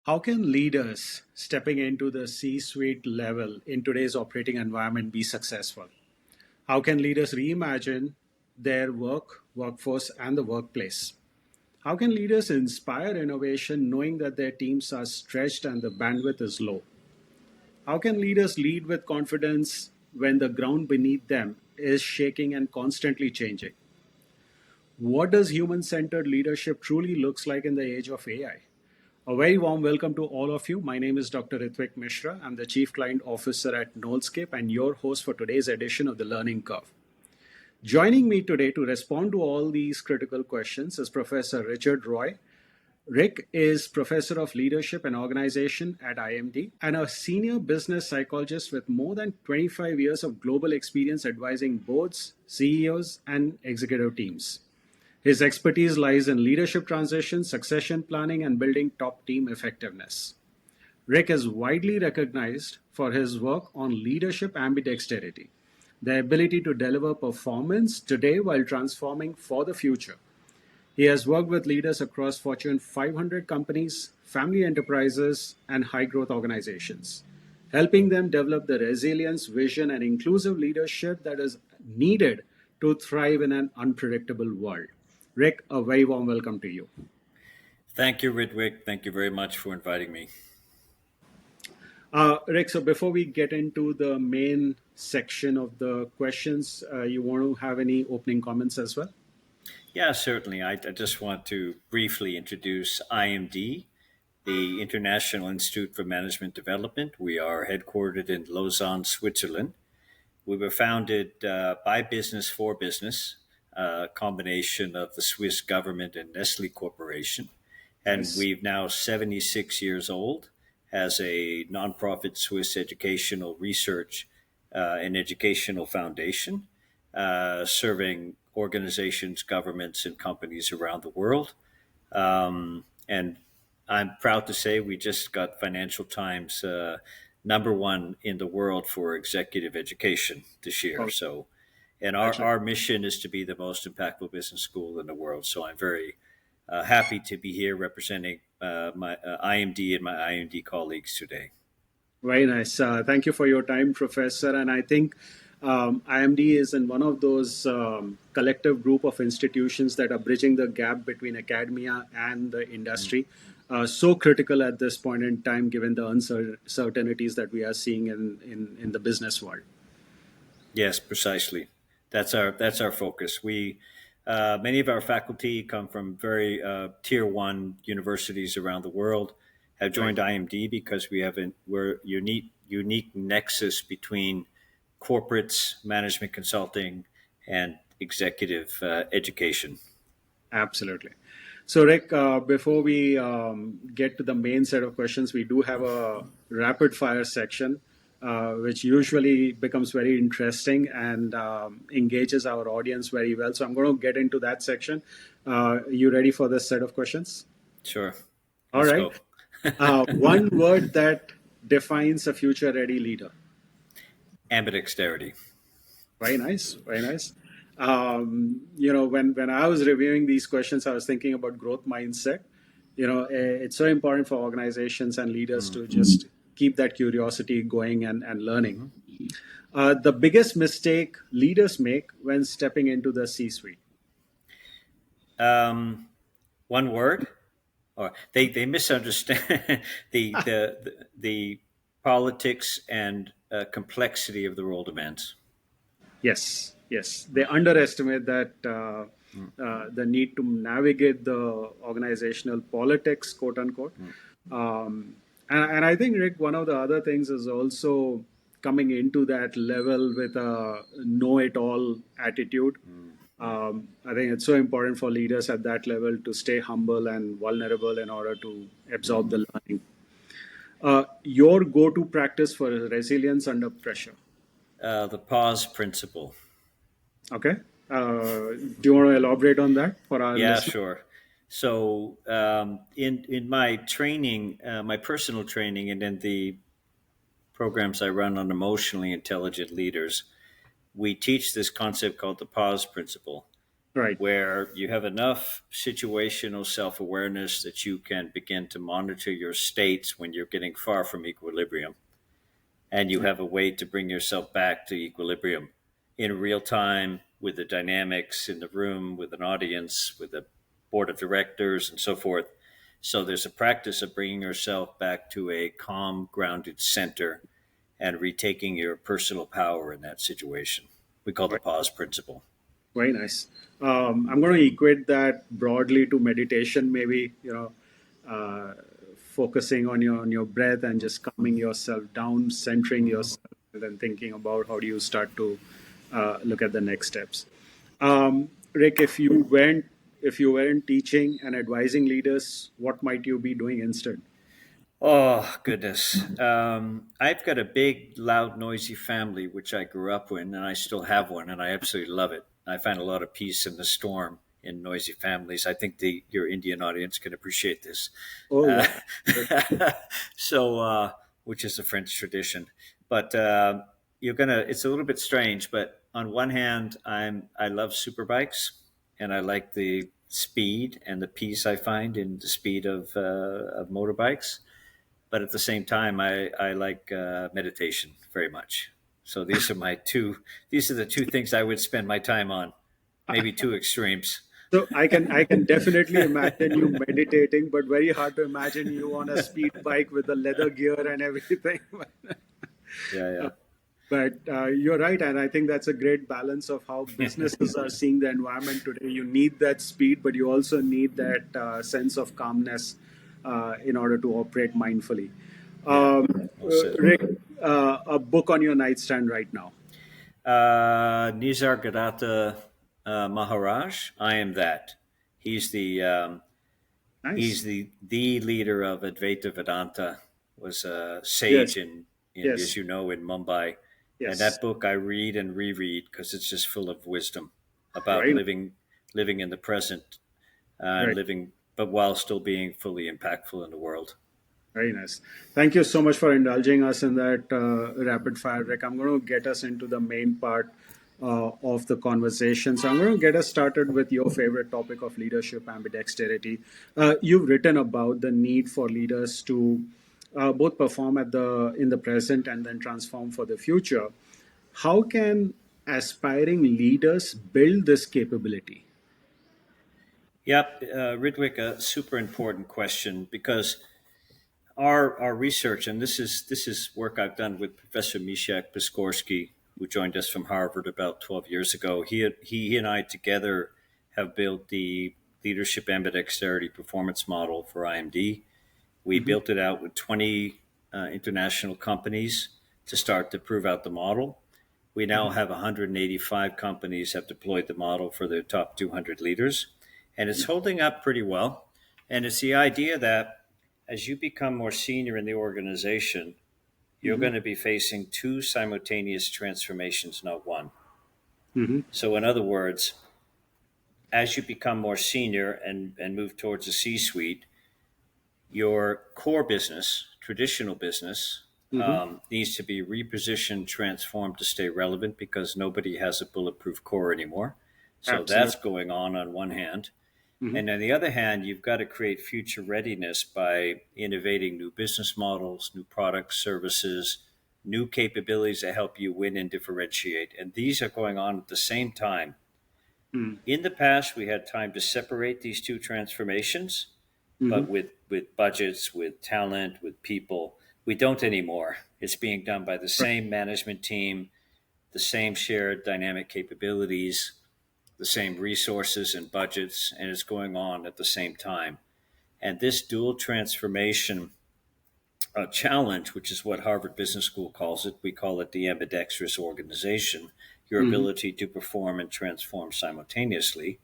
How can leaders stepping into the C suite level in today's operating environment be successful? How can leaders reimagine their workforce, and the workplace? How can leaders inspire innovation knowing that their teams are stretched and the bandwidth is low? How can leaders lead with confidence when the ground beneath them is shaking and constantly changing? What does human centered leadership truly looks like in the age of AI? A very warm welcome to all of you. My name is Dr. Ritwik Mishra. I'm the Chief Client Officer at KNOLSKAPE and your host for today's edition of the Learning Curve. Joining me today to respond to all these critical questions is Professor Richard Roi. Rick is Professor of Leadership and Organization at IMD and a senior business psychologist with more than 25 years of global experience advising boards, CEOs, and executive teams. His expertise lies in leadership transition, succession planning, and building top team effectiveness. Rick is widely recognized for his work on leadership ambidexterity, the ability to deliver performance today while transforming for the future. He has worked with leaders across Fortune 500 companies, family enterprises, and high growth organizations, helping them develop the resilience, vision, and inclusive leadership that is needed to thrive in an unpredictable world. Rick, a very warm welcome to you. Thank you, Ritwik. Thank you very much for inviting me. Rick, so before we get into the main section of the questions, you want to have any opening comments as well? Yeah, certainly. I just want to briefly introduce IMD, the International Institute for Management Development. We are headquartered in Lausanne, Switzerland. We were founded by business for business, a combination of the Swiss government and Nestle Corporation. And Yes. we've now 76 years old as a nonprofit Swiss educational research and educational foundation, serving organizations, governments, and companies around the world. And I'm proud to say we just got Financial Times #1 in the world for executive education this year. Oh, So, and our mission is to be the most impactful business school in the world. So I'm very happy to be here representing my IMD and my IMD colleagues today. very nice. Thank you for your time, Professor. And I think IMD is in one of those collective group of institutions that are bridging the gap between academia and the industry. So critical at this point in time, given the uncertainties that we are seeing in the business world. Yes, precisely. That's our focus. We many of our faculty come from very tier one universities around the world. Have joined IMD because we're unique nexus between corporates, management consulting, and executive education. Absolutely. So, Rick, before we get to the main set of questions, we do have a rapid fire section, which usually becomes very interesting and engages our audience very well. So, I'm going to get into that section. You ready for this set of questions? Sure. All Let's right. go. One word that defines a future ready leader. Ambidexterity. Very nice. Very nice. When I was reviewing these questions, I was thinking about growth mindset. It's so important for organizations and leaders to just keep that curiosity going and learning. The biggest mistake leaders make when stepping into the C-suite. One word, or they misunderstand the politics and complexity of the role demands. Yes, yes. They underestimate that the need to navigate the organizational politics, quote unquote. And I think, Rick, one of the other things is also coming into that level with a know-it-all attitude. I think it's so important for leaders at that level to stay humble and vulnerable in order to absorb the learning. Your go-to practice for resilience under pressure. The pause principle. Okay. Do you want to elaborate on that for our Yeah, listeners? sure. So in my training, my personal training, and in the programs I run on emotionally intelligent leaders, we teach this concept called the pause principle. Right. where you have enough situational self awareness that you can begin to monitor your states when you're getting far from equilibrium. And you have a way to bring yourself back to equilibrium in real time with the dynamics in the room, with an audience, with a board of directors, and so forth. So there's a practice of bringing yourself back to a calm, grounded center and retaking your personal power in that situation. We call the Right. pause principle. Very nice. I'm going to equate that broadly to meditation, maybe, uh, focusing on your breath and just calming yourself down, centering yourself, and then thinking about how do you start to look at the next steps. Rick, if you weren't teaching and advising leaders, what might you be doing instead? Oh, goodness. I've got a big, loud, noisy family, which I grew up in, and I still have one, and I absolutely love it. I find a lot of peace in the storm in noisy families. I think your Indian audience can appreciate this. Oh Uh, yeah. Good. which is a French tradition. But it's a little bit strange, but on one hand, I love super bikes, and I like the speed and the peace I find in the speed of motorbikes. But at the same time, I like meditation very much. So these are the two things I would spend my time on, maybe two extremes. So I can definitely imagine you meditating, but very hard to imagine you on a speed bike with the leather gear and everything. Yeah, yeah. But you're right, and I think that's a great balance of how businesses are seeing the environment today. You need that speed, but you also need that sense of calmness in order to operate mindfully. Yeah, well said. Rick, a book on your nightstand right now. Nisargadatta Maharaj, I am that. He's the Nice. he's the leader of Advaita Vedanta. Was a Yes. sage in as Yes. you know in Mumbai, and Yes. that book I read and reread because it's just full of wisdom about Right. living in the present and Right. living, but while still being fully impactful in the world. Very nice. Thank you so much for indulging us in that rapid fire, Rick. I'm going to get us into the main part of the conversation. So I'm going to get us started with your favorite topic of leadership, ambidexterity. You've written about the need for leaders to both perform at the in the present and then transform for the future. How can aspiring leaders build this capability? Yep, Ritwik, a super important question because our research, and this is work I've done with Professor Mishak Piskorsky, who joined us from Harvard about 12 years ago. He and I together have built the leadership ambidexterity performance model for IMD. We Hmm. built it out with 20 international companies to start to prove out the model. We now have 185 companies have deployed the model for their top 200 leaders, and it's holding up pretty well. And it's the idea that as you become more senior in the organization, you're Hmm. going to be facing two simultaneous transformations, not one. Hmm. So, in other words, as you become more senior and move towards the C suite, your core business, traditional business, Hmm. needs to be repositioned, transformed to stay relevant because nobody has a bulletproof core anymore. So that's Absolutely. going on one hand. Hmm. And on the other hand, you've got to create future readiness by innovating new business models, new products, services, new capabilities that help you win and differentiate. And these are going on at the same time. In the past, we had time to separate these two transformations, Hmm. but with budgets, with talent, with people, we don't anymore. It's being done by the Right. same management team, the same shared dynamic capabilities, the same resources and budgets, and it's going on at the same time. And this dual transformation challenge, which is what Harvard Business School calls it, we call it the ambidextrous organization, your Hmm. ability to perform and transform simultaneously,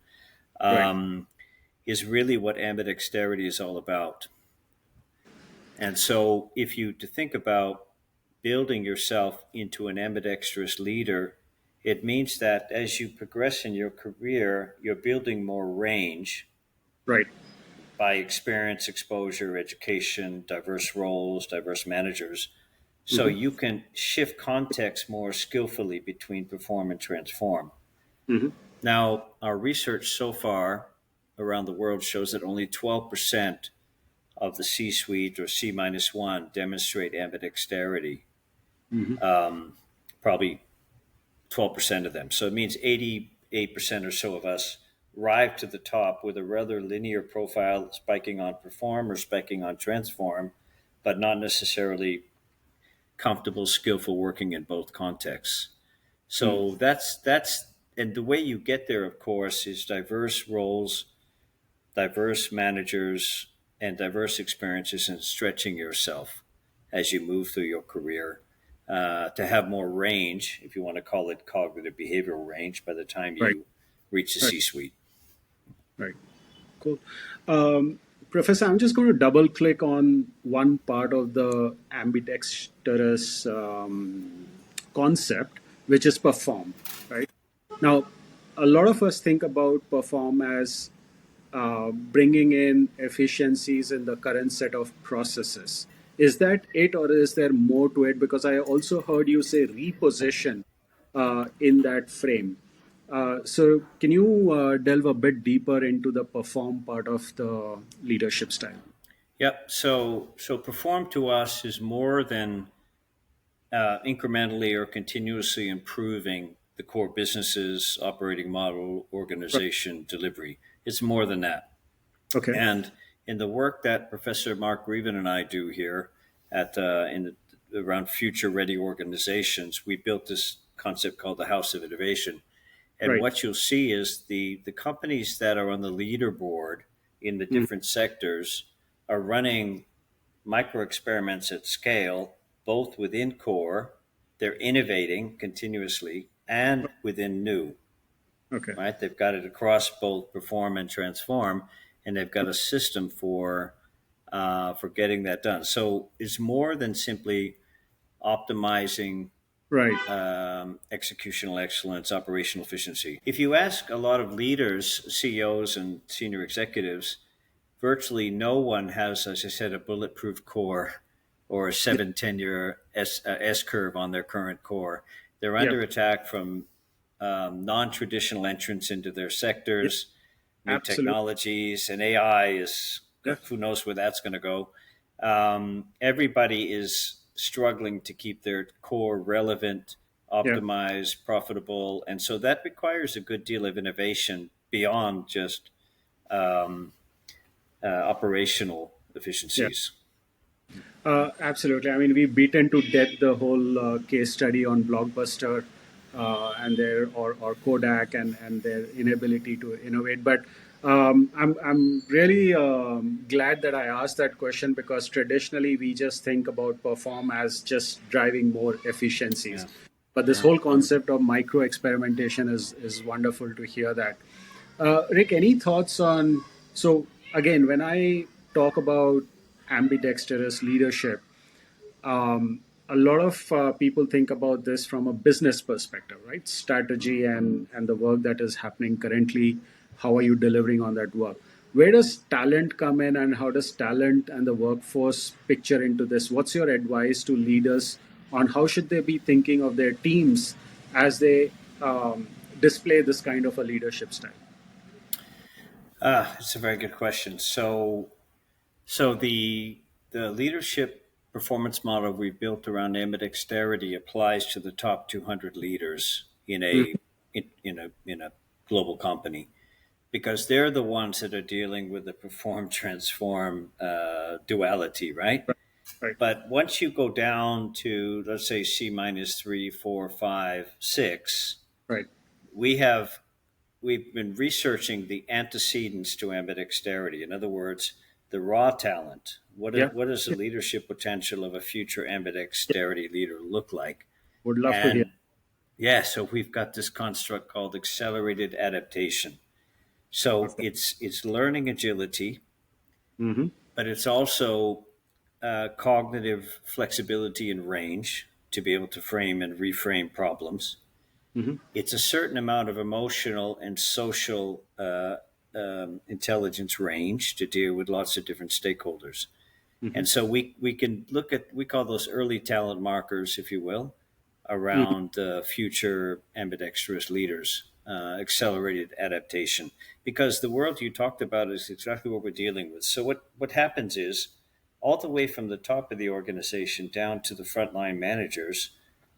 Right. um, is really what ambidexterity is all about. And so, if you to think about building yourself into an ambidextrous leader, it means that as you progress in your career, you're building more range Right. by experience, exposure, education, diverse roles, diverse managers. So Hmm. you can shift context more skillfully between perform and transform. Hmm. Now, our research so far around the world shows that only 12% of the C suite or C minus one demonstrate ambidexterity. Hmm. Probably 12% of them. So it means 88% or so of us arrive to the top with a rather linear profile, spiking on perform or spiking on transform, but not necessarily comfortable, skillful working in both contexts. Mm. So and the way you get there, of course, is diverse roles, diverse managers, and diverse experiences, and stretching yourself as you move through your career to have more range, if you want to call it cognitive behavioral range, by the time Right, you reach the right, C suite. right. Cool. Professor, I'm just going to double click on one part of the ambidextrous concept, which is perform, right? Now, a lot of us think about perform as bringing in efficiencies in the current set of processes. Is that it, or is there more to it? Because I also heard you say reposition in that frame. So, can you delve a bit deeper into the perform part of the leadership style? Yep. So perform to us is more than incrementally or continuously improving the core business's operating model, Right. organization, delivery. It's more than that. Okay. And in the work that Professor Mark Reven and I do here around future ready organizations, we built this concept called the House of Innovation. And Right. what you'll see is the companies that are on the leaderboard in the Mm. different sectors are running micro experiments at scale, both within core, they're innovating continuously, and within new, Okay. right? They've got it across both perform and transform, and they've got a system for getting that done. So it's more than simply optimizing Right. executional excellence, operational efficiency. If you ask a lot of leaders, CEOs, and senior executives, virtually no one has, as I said, a bulletproof core or a Yeah. 7-10 year S curve on their current core. They're Yeah. under attack from non traditional entrants into their Yeah. sectors, new Absolutely. technologies, and AI is Yeah. who knows where that's going to go. Everybody is struggling to keep their core relevant, Yeah. optimized, profitable. And so that requires a good deal of innovation beyond just um, operational Yeah. efficiencies. Absolutely. I mean, we've beaten to death the whole case study on Blockbuster and or Kodak and their inability to innovate. But I'm really glad that I asked that question because traditionally we just think about perform as just driving more efficiencies. Yeah. But this whole concept of micro experimentation is wonderful to hear that. Rick, any thoughts on? So again, when I talk about ambidextrous leadership, a lot of people think about this from a business perspective, right? Strategy and the work that is happening currently. How are you delivering on that work? Where does talent come in, and how does talent and the workforce picture into this? What's your advice to leaders on how should they be thinking of their teams as they display this kind of a leadership style? It's a very good question. So the leadership performance model we've built around ambidexterity applies to the top 200 leaders Mhm. in a global company because they're the ones that are dealing with the perform transform duality, right? Right, But once you go down to let's say C minus three, four, five, six, right. we have we've been researching the antecedents to ambidexterity. In other words, the raw talent. Yeah, What does the yeah, leadership potential of a future yeah. ambidexterity leader look like? Would love to hear. And yeah, so we've got this construct called accelerated adaptation. So Okay. it's learning agility, Hmm. but it's also cognitive flexibility and range to be able to frame and reframe problems. Hmm. It's a certain amount of emotional and social intelligence range to deal with lots of different stakeholders. Hmm. And so we can look at, we call those early talent markers, if you will, Hmm. around future ambidextrous leaders. accelerated adaptation, because the world you talked about is exactly what we're dealing with. So what happens is, all the way from the top of the organization down to the frontline managers,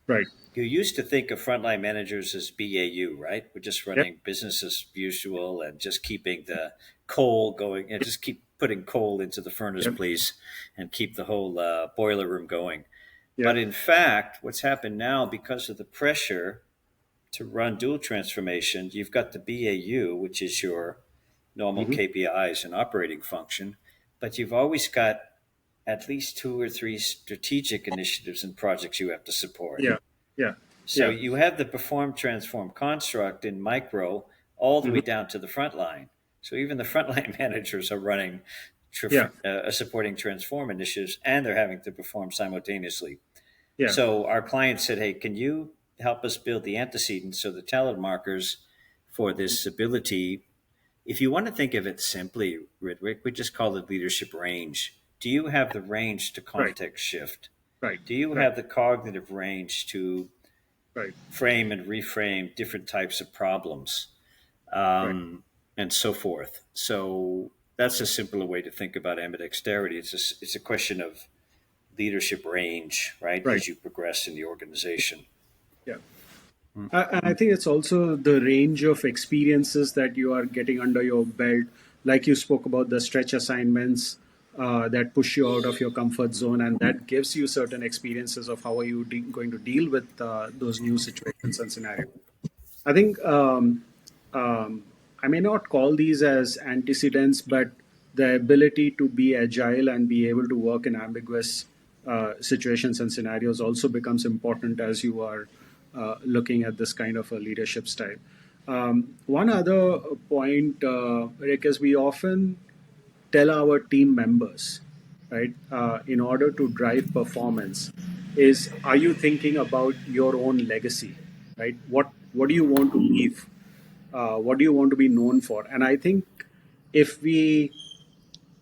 Right. you used to think of frontline managers as BAU, right? We're just Yep. running business as usual and just keeping the coal going, and just keep putting coal into the furnace, Yep. please, and keep the whole boiler room going. Yeah. But in fact, what's happened now, because of the pressure to run dual transformation, you've got the BAU, which is your normal Hmm. KPIs and operating function, but you've always got at least two or three strategic initiatives and projects you have to support. Yeah. Yeah. So Yeah. you have the perform, transform construct in micro all the way Hmm. down to the front line. So even the frontline managers are running, Yeah. supporting transform initiatives, and they're having to perform simultaneously. Yeah. So our client said, "Hey, can you help us build the antecedents, so the talent markers for this ability?" If you want to think of it simply, Ritwik, we just call it leadership range. Do you have the range to Right. context shift? Right. Do you Right. have the cognitive range to Right. frame and reframe different types of problems, Right. and so forth? So that's a simpler way to think about ambidexterity. It's a question of leadership range, right, Right. as you progress in the organization. Yeah. And I think it's also the range of experiences that you are getting under your belt. Like you spoke about the stretch assignments that push you out of your comfort zone, and that gives you certain experiences of how are you going to deal with those new situations and scenarios. I think I may not call these as antecedents, but the ability to be agile and be able to work in ambiguous situations and scenarios also becomes important as you are looking at this kind of a leadership style. One other point, Rick, is we often tell our team members, right, in order to drive performance, is are you thinking about your own legacy, right? What do you want to leave? What do you want to be known for? And I think if we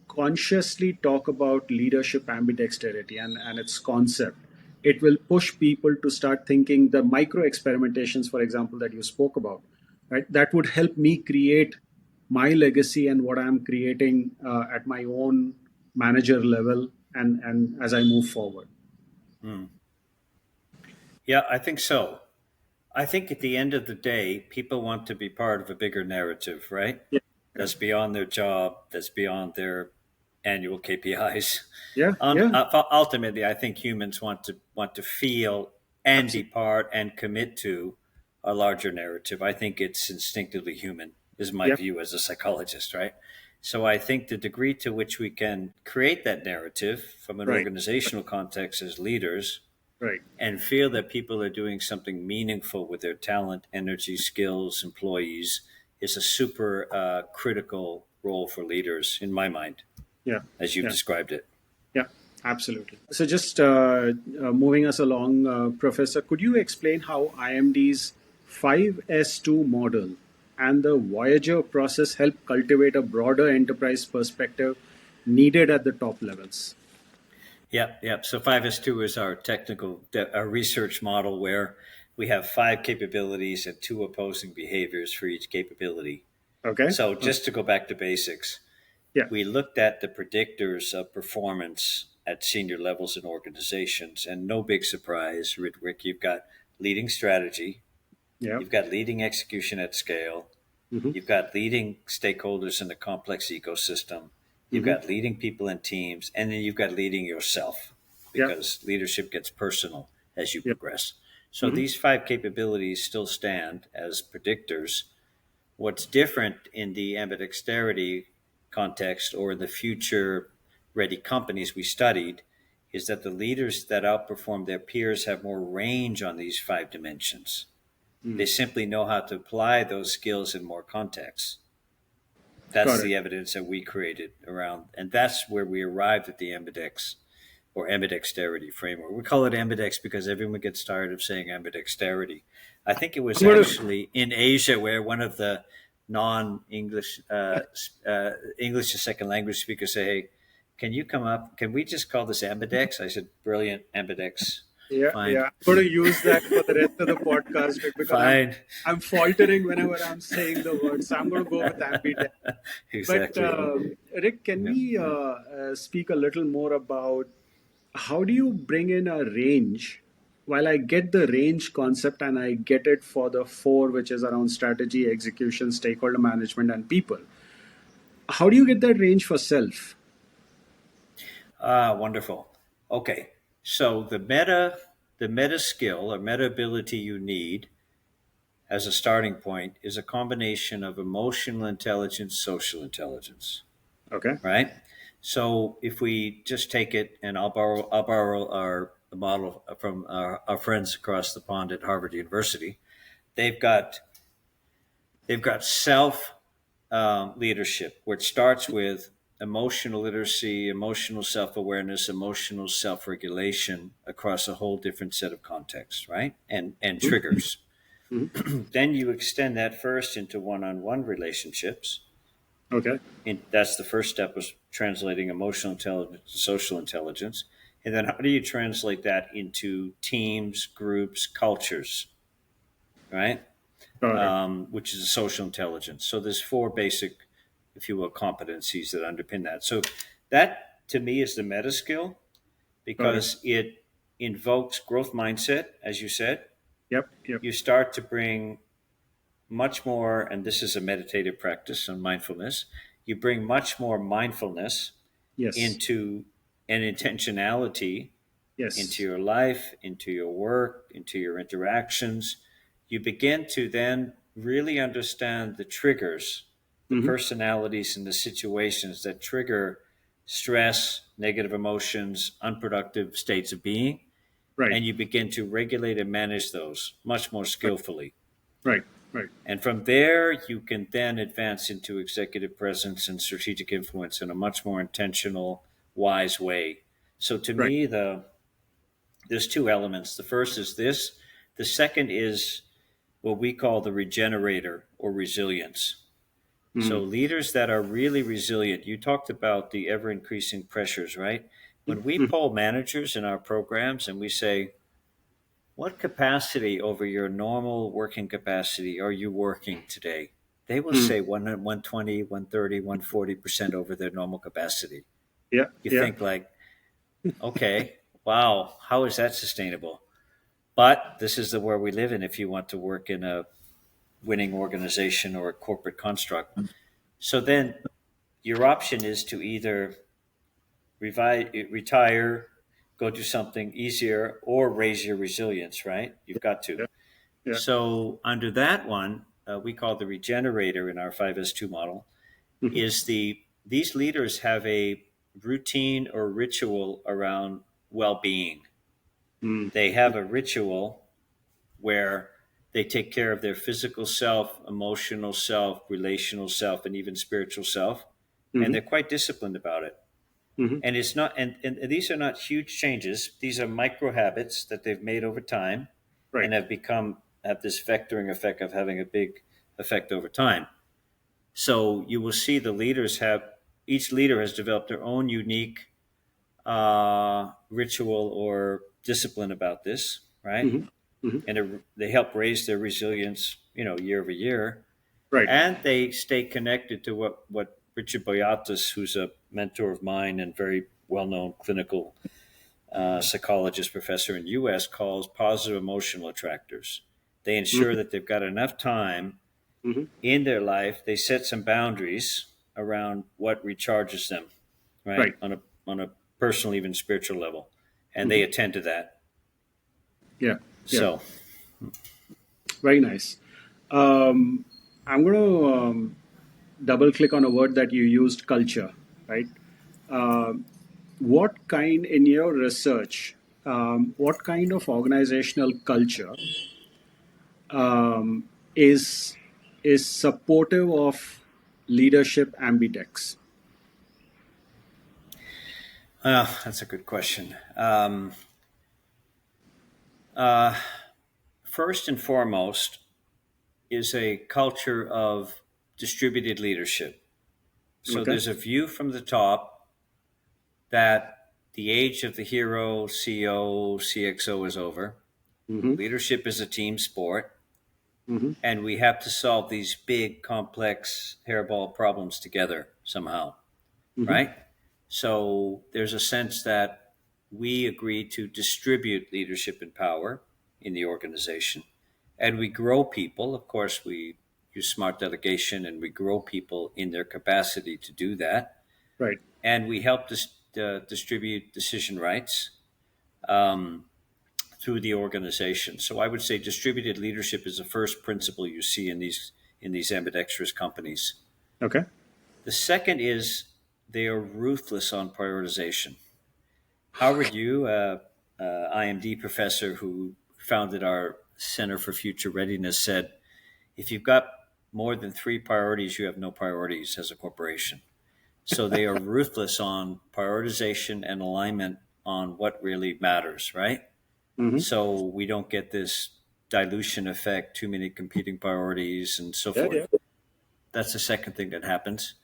consciously talk about leadership ambidexterity and its concept, it will push people to start thinking the micro experimentations, for example, that you spoke about, right? That would help me create my legacy and what I'm creating at my own manager level and as I move forward. Hmm. Yeah, I think so. I think at the end of the day, people want to be part of a bigger narrative, right? Yeah, yeah, That's beyond their job, that's beyond their annual KPIs. yeah, yeah, Ultimately, I think humans want to feel and be absolutely. part and commit to a larger narrative. I think it's instinctively human, is my Yeah, view as a psychologist, right? So I think the degree to which we can create that narrative from an right, organizational context as leaders, right. and feel that people are doing something meaningful with their talent, energy, skills, employees, is a super critical role for leaders, in my mind, Yeah, as you've yeah. described it. Yeah, absolutely. So, just moving us along, Professor, could you explain how IMD's 5S2 model and the Voyager process help cultivate a broader enterprise perspective needed at the top levels? Yep, yep. So 5S2 is our our research model, where we have five capabilities and two opposing behaviors for each capability. Okay. So just to go back to basics, Yeah. we looked at the predictors of performance at senior levels in organizations, and no big surprise, Ritwik, you've got leading strategy, Yeah. you've got leading execution at scale, Mm-hmm. you've got leading stakeholders in a complex ecosystem, you've Mm-hmm. got leading people and teams, and then you've got leading yourself, Yeah. because leadership gets personal as you Yeah. progress. So Mm-hmm. these five capabilities still stand as predictors. What's different in the ambidexterity context, or in the future ready companies we studied, is that the leaders that outperform their peers have more range on these five dimensions. They Mm. simply know how to apply those skills in more contexts. That's Got it. the evidence that we created around, and that's where we arrived at the ambidex or ambidexterity framework. We call it ambidex because everyone gets tired of saying ambidexterity. I think it was I'm going to. actually in Asia where one of the non-English English as second language speakers say, "Hey, can you come up? Can we just call this ambidex?" I said, "Brilliant, ambidex." Yeah, Fine. yeah. I'm going to use that for the rest of the podcast, Rick, because Fine. I'm faltering whenever I'm saying the word. So I'm going to go with Ambidex. But Exactly. Rick, can Yeah. we speak a little more about how do you bring in a range? While I get the range concept and I get it for the four, which is around strategy, execution, stakeholder management, and people, how do you get that range for self? Ah, wonderful. Okay. So the meta skill or meta ability you need as a starting point is a combination of emotional intelligence, social intelligence, Okay. right? So if we just take it, and I'll borrow our model from our friends across the pond at Harvard University. They've got they've got self leadership, which starts with emotional literacy, emotional self awareness, emotional self regulation across a whole different set of contexts, right? And Mhm. triggers. Mhm. Then you extend that first into one on one relationships. Okay. And that's the first step was translating emotional intelligence to social intelligence. And then how do you translate that into teams, groups, cultures, right? Got it. Which is a social intelligence. So there's four basic, if you will, competencies that underpin that. So that to me is the meta skill Got it. because it invokes growth mindset, as you said. Yep. Yep. You start to bring much more, and this is a meditative practice on mindfulness, you bring much more mindfulness Yes. into an intentionality into Yes. your life, into your work, into your interactions. You begin to then really understand the triggers, the Hmm. personalities, and the situations that trigger stress, negative emotions, unproductive states of being. Right. And you begin to regulate and manage those much more Right. skillfully. Right. Right. And from there, you can then advance into executive presence and strategic influence in a much more intentional, wise way. So to Right. me, there's two elements. The first is this. The second is what we call the regenerator or resilience. So Mm. leaders that are really resilient, you talked about the ever increasing pressures, right? When we Mm. poll managers in our programs and we say, what capacity over your normal working capacity are you working today? They will Mm. say 120, 130, 140% over their normal capacity. Yeah. You Yeah. think like, okay, wow, how is that sustainable? But this is the world we live in if you want to work in a winning organization or a corporate construct. So then your option is to either retire, go do something easier, or raise your resilience, right? You've got to. Yeah. Yeah. So under that one, we call the regenerator in our 5S2 model, Mhm. is these leaders have a routine or ritual around well-being. Mm. They have a ritual where they take care of their physical self, emotional self, relational self, and even spiritual self. And Mhm. they're quite disciplined about it. Mhm. And it's not, and these are not huge changes. These are micro habits that they've made over time Right. and have this vectoring effect of having a big effect over time. So you will see each leader has developed their own unique ritual or discipline about this, right? Mhm. Mhm. And they help raise their resilience, year over year, Right. and they stay connected to what Richard Boyatis, who's a mentor of mine and very well known clinical psychologist professor in U.S., calls positive emotional attractors. They ensure Mhm. that they've got enough time Mhm. in their life. They set some boundaries around what recharges them, right, Right. on a personal, even spiritual level, and they Mhm. attend to that. Yeah. Yeah. So Very nice. Um, I'm going to double click on a word that you used, culture. Right. Um, what kind in your research? What kind of organizational culture um, is is supportive of leadership ambitex? that's a good question. Uh, First and foremost is a culture of distributed leadership. So Okay. there's a view from the top that the age of the hero, CEO, CXO is over. Mm-hmm. Leadership is a team sport, Mm-hmm. and we have to solve these big, complex hairball problems together somehow, Mm-hmm. right? So there's a sense that we agree to distribute leadership and power in the organization, and we grow people. Of course, we use smart delegation and we grow people in their capacity to do that. Right. And we help distribute decision rights um, through the organization. So I would say distributed leadership is the first principle you see in these ambidextrous companies. Okay. The second is they are ruthless on prioritization. Howard Yu, IMD professor who founded our Center for Future Readiness, said, if you've got more than three priorities, you have no priorities as a corporation. So they are ruthless on prioritization and alignment on what really matters, right? Mm-hmm. So we don't get this dilution effect, too many competing priorities, and so Yeah. Yeah. forth. That's the second thing that happens.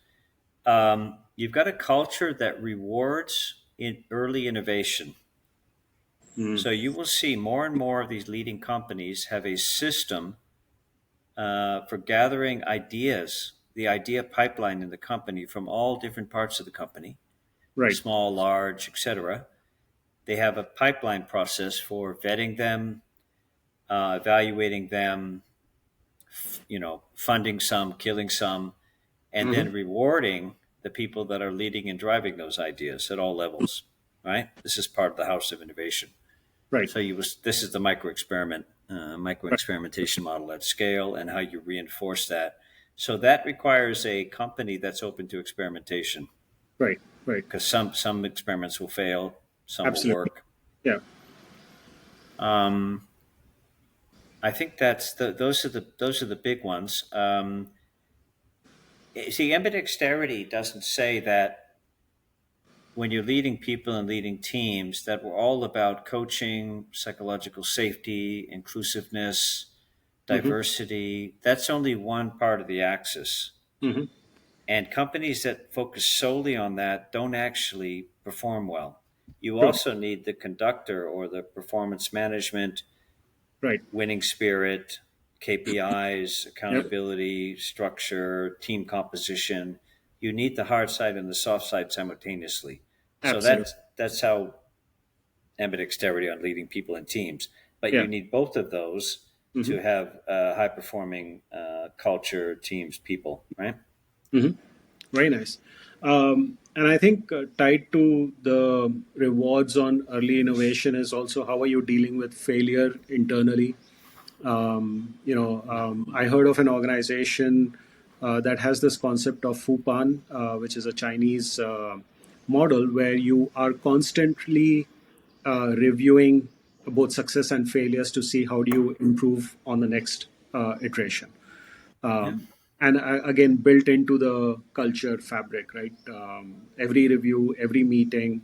You've got a culture that rewards in early innovation. Mm. So you will see more and more of these leading companies have a system for gathering ideas, the idea pipeline in the company from all different parts of the company, Right. small, large, etc. They have a pipeline process for vetting them, evaluating them, funding some, killing some, and Mm-hmm. then rewarding the people that are leading and driving those ideas at all levels. Right? This is part of the house of innovation. Right. So this is the micro Right. experimentation model at scale, and how you reinforce that. So that requires a company that's open to experimentation, Right. Right. because some experiments will fail, some will Absolutely. work. Yeah. Um, I think those are the big ones. See, ambidexterity doesn't say that when you're leading people and leading teams that we're all about coaching, psychological safety, inclusiveness, Mm-hmm. diversity. That's only one part of the axis. Mm-hmm. And companies that focus solely on that don't actually perform well. You True. also need the conductor or the performance management, Right. winning spirit, KPIs, Yep. accountability, structure, team composition. You need the hard side and the soft side simultaneously. So Absolutely. that's how ambidexterity on leading people and teams. But Yeah. you need both of those Mm-hmm. to have high performing culture, teams, people, right? Mm-hmm. Very nice. And I think tied to the rewards on early innovation is also how are you dealing with failure internally? I heard of an organization that has this concept of Fupan, which is a Chinese model where you are constantly reviewing both success and failures to see how do you improve on the next iteration. Yeah. And again, built into the culture fabric, right? Every review, every meeting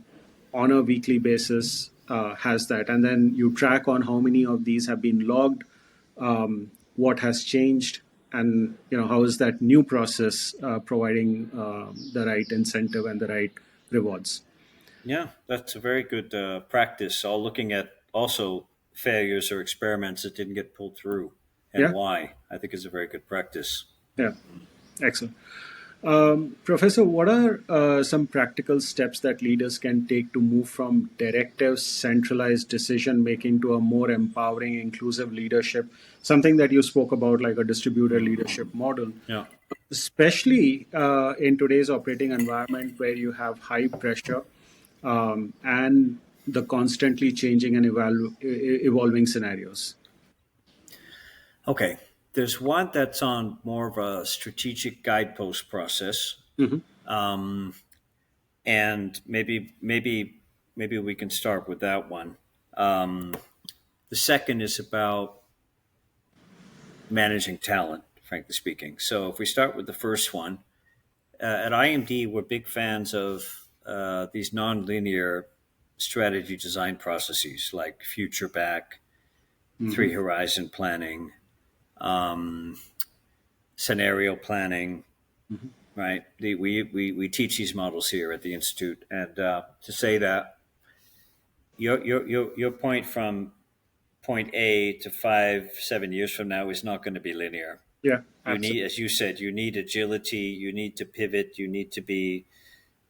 on a weekly basis has that. And then you track on how many of these have been logged, what has changed, and how is that new process providing the right incentive and the right rewards. Yeah, that's a very good practice. All looking at also failures or experiments that didn't get pulled through and Yeah, why, I think is a very good practice. yeah, excellent. Professor, what are some practical steps that leaders can take to move from directive, centralized decision making to a more empowering, inclusive leadership? Something that you spoke about, like a distributed leadership model, Yeah. especially in today's operating environment where you have high pressure and the constantly changing and evolving scenarios. Okay. There's one that's on more of a strategic guidepost process. Hmm. Um, and maybe we can start with that one. Um, the second is about managing talent, frankly speaking. So if we start with the first one, at IMD, we're big fans of these nonlinear strategy design processes like future back, Hmm. three horizon planning, um, scenario planning, right? We teach these models here at the Institute. And to say that your point from point A to 5, 7 years from now is not going to be linear. Yeah, You need, absolutely. as you said, you need agility, you need to pivot, you need to be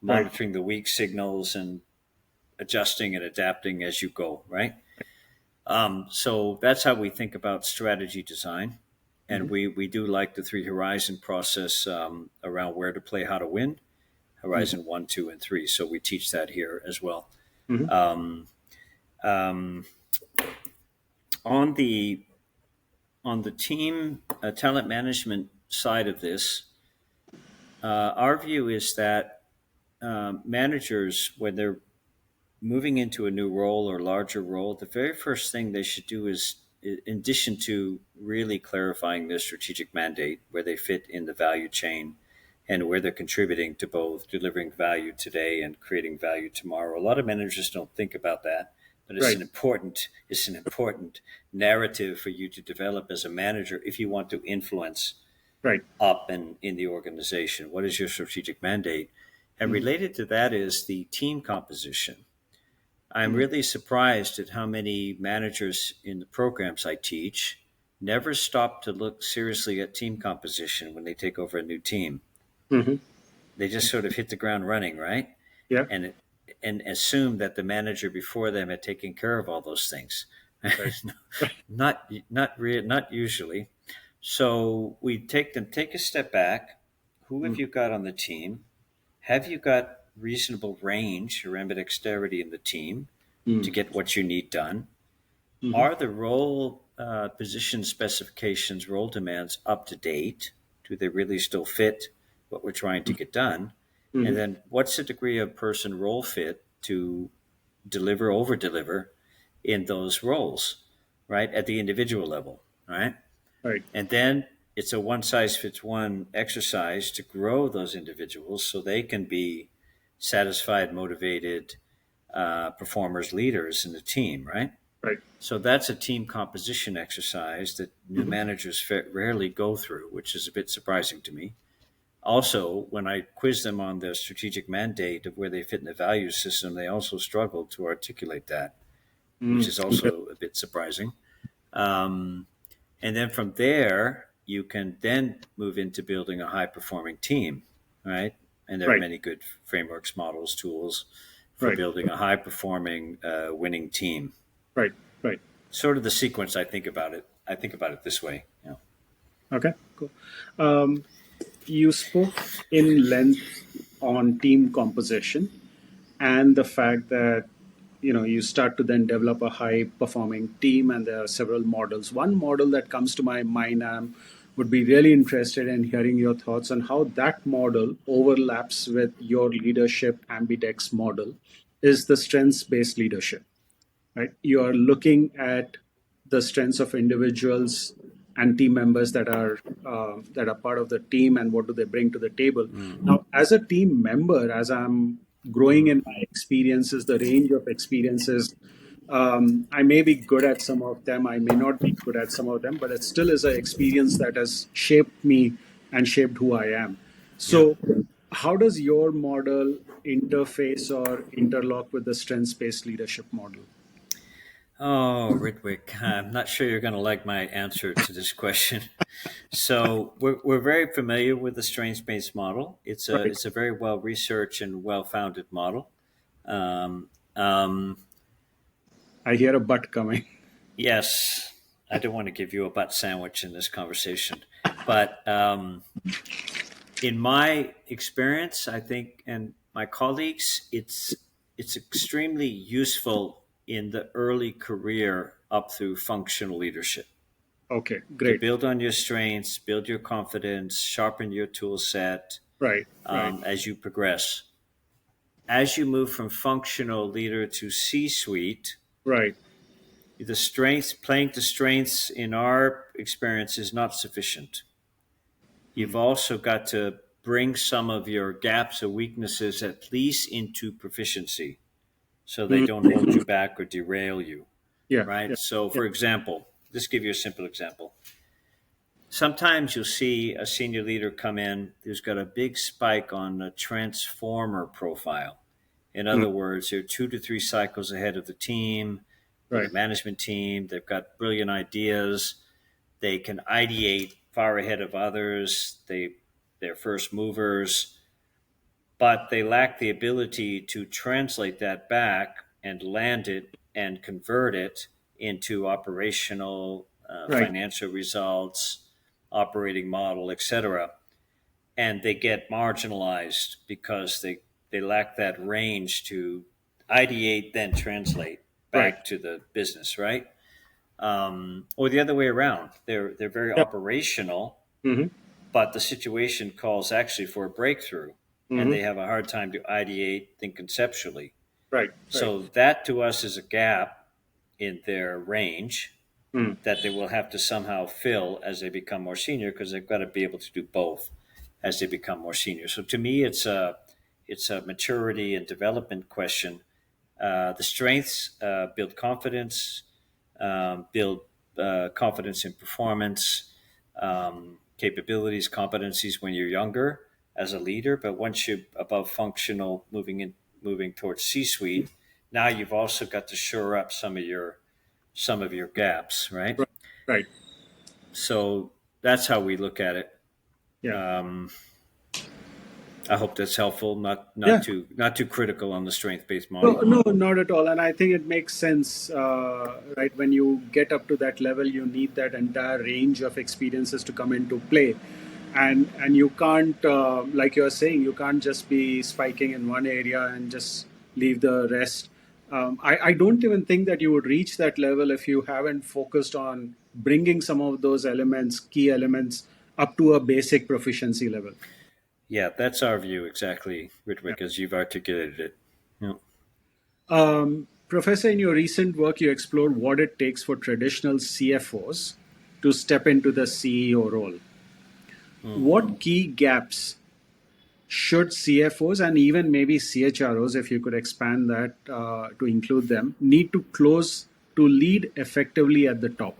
Right. monitoring the weak signals and adjusting and adapting as you go, right? So that's how we think about strategy design. And Hmm. we do like the three horizon process around where to play, how to win, Hmm. horizon 1, 2, and 3. So we teach that here as well. Hmm. Um, um, on the team talent management side of this, our view is that managers, when they're moving into a new role or larger role, the very first thing they should do is, in addition to really clarifying their strategic mandate, where they fit in the value chain and where they're contributing to both delivering value today and creating value tomorrow. A lot of managers don't think about that, but Right. it's an important narrative for you to develop as a manager if you want to influence Right. up and in the organization. What is your strategic mandate? And Hmm. related to that is the team composition. I'm Hmm. really surprised at how many managers in the programs I teach never stop to look seriously at team composition when they take over a new team. Hmm. They just sort of hit the ground running, right? Yeah. And and assume that the manager before them had taken care of all those things. Right. Not usually. So we take a step back. Who have Mm. you got on the team? Have you got reasonable range or ambidexterity in the team to Mm. get what you need done? Hmm. Are the role position specifications, role demands up to date? Do they really still fit what we're trying to get done? And Hmm. then what's the degree of person role fit to deliver, over deliver in those roles, right? At the individual level, right? Right. And then it's a one size fits one exercise to grow those individuals so they can be satisfied, motivated performers, leaders in the team, right? Right. So that's a team composition exercise that new Hmm. managers rarely go through, which is a bit surprising to me. Also, when I quiz them on the strategic mandate of where they fit in the value system, they also struggle to articulate that, which Mm. is also a bit surprising. Um, and then from there, you can then move into building a high performing team, right? And there are Right. many good frameworks, models, tools for Right. building a high performing winning team. Right. Right. Sort of the sequence I think about it. I think about it this way. You know. Okay. Cool. Um, you spoke in length on team composition and the fact that you start to then develop a high performing team, and there are several models. One model that comes to my mind, would be really interested in hearing your thoughts on how that model overlaps with your leadership ambidex model, is the strengths based leadership. Right, you are looking at the strengths of individuals and team members that are part of the team, and what do they bring to the table. Mm, Now, as a team member, as I'm growing in my experiences, the range of experiences, I may be good at some of them, I may not be good at some of them, but it still is an experience that has shaped me and shaped who I am. yeah. So how does your model interface or interlock with the strengths based leadership model? Oh, Ritwik, I'm not sure you're going to like my answer to this question. So we're very familiar with the strengths-based model. Right. It's a very well researched and well founded model. Um, um, I hear a but coming. yes, I don't want to give you a butt sandwich in this conversation, but in my experience, I think, and my colleagues, it's extremely useful in the early career up through functional leadership Okay, to great. build on your strengths, build your confidence, sharpen your tool set Right, right, as you progress. As you move from functional leader to C-suite, right. the strengths, playing to strengths in our experience is not sufficient. You've Hmm. also got to bring some of your gaps or weaknesses at least into proficiency so they Hmm. don't hold you back or derail you, Yeah, yeah, right? So, yeah. for example, just give you a simple example. Sometimes you'll see a senior leader come in who's got a big spike on a transformer profile. In Mm. other words, they're 2 to 3 cycles ahead of the team or the Right. management team. They've got brilliant ideas. They can ideate far ahead of others. They're first movers, but they lack the ability to translate that back and land it and convert it into operational, Right. financial results, operating model, etc. And they get marginalized because they lack that range to ideate, then translate Right. back to the business, right? Or the other way around. They're very Yeah. operational, Mm-hmm. but the situation calls actually for a breakthrough, and Mm-hmm. they have a hard time to ideate, think conceptually. Right. Right. So that to us is a gap in their range Mm. that they will have to somehow fill as they become more senior, because they've got to be able to do both as they become more senior. So to me, it's a maturity and development question. The strengths build confidence, build confidence in performance, capabilities, competencies when you're younger as a leader. But once you're above functional, moving towards C-suite, now you've also got to shore up some of your gaps, right? Right. Right. So that's how we look at it. Yeah. Um, I hope that's helpful. Not Yeah. not too not too critical on the strength based No, model. no, not at all. And I think it makes sense, right? When you get up to that level, you need that entire range of experiences to come into play, and you can't, like you're saying, you can't just be spiking in one area and just leave the rest. I don't even think that you would reach that level if you haven't focused on bringing some of those elements, key elements, up to a basic proficiency level. Yeah, that's our view exactly, Yeah. Ritwik, as you've articulated it. Yeah. Professor, in your recent work, you explored what it takes for traditional CFOs to step into the CEO role. Mm-hmm. What key gaps should CFOs and even maybe CHROs, if you could expand that to include them, need to close to lead effectively at the top?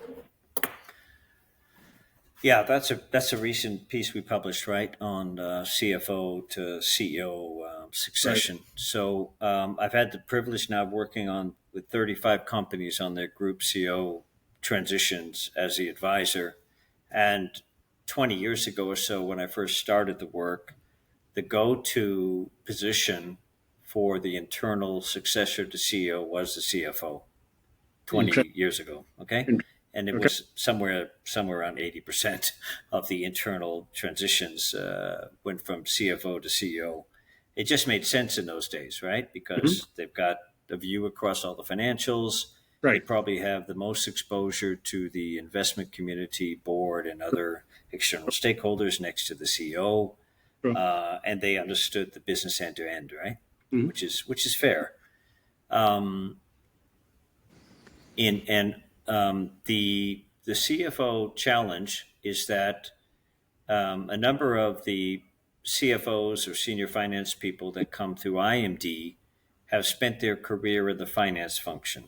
Yeah, that's a recent piece we published, right, on CFO to CEO Right. succession. So I've had the privilege now of working on with 35 companies on their group CEO transitions as the advisor. And 20 years ago or so, when I first started the work, the go-to position for the internal successor to CEO was the CFO. 20 Interesting. years ago. Okay. And it Okay. was somewhere around 80% of the internal transitions went from CFO to CEO. It just made sense in those days, right? Mhm. Because they've got a view across all the financials. They Right. probably have the most exposure to the investment community, board, and other external stakeholders next to the CEO, True. and they understood the business end to end, right? Mhm. Which is fair. Um, and the CFO challenge is that a number of the CFOs or senior finance people that come through IMD have spent their career in the finance function.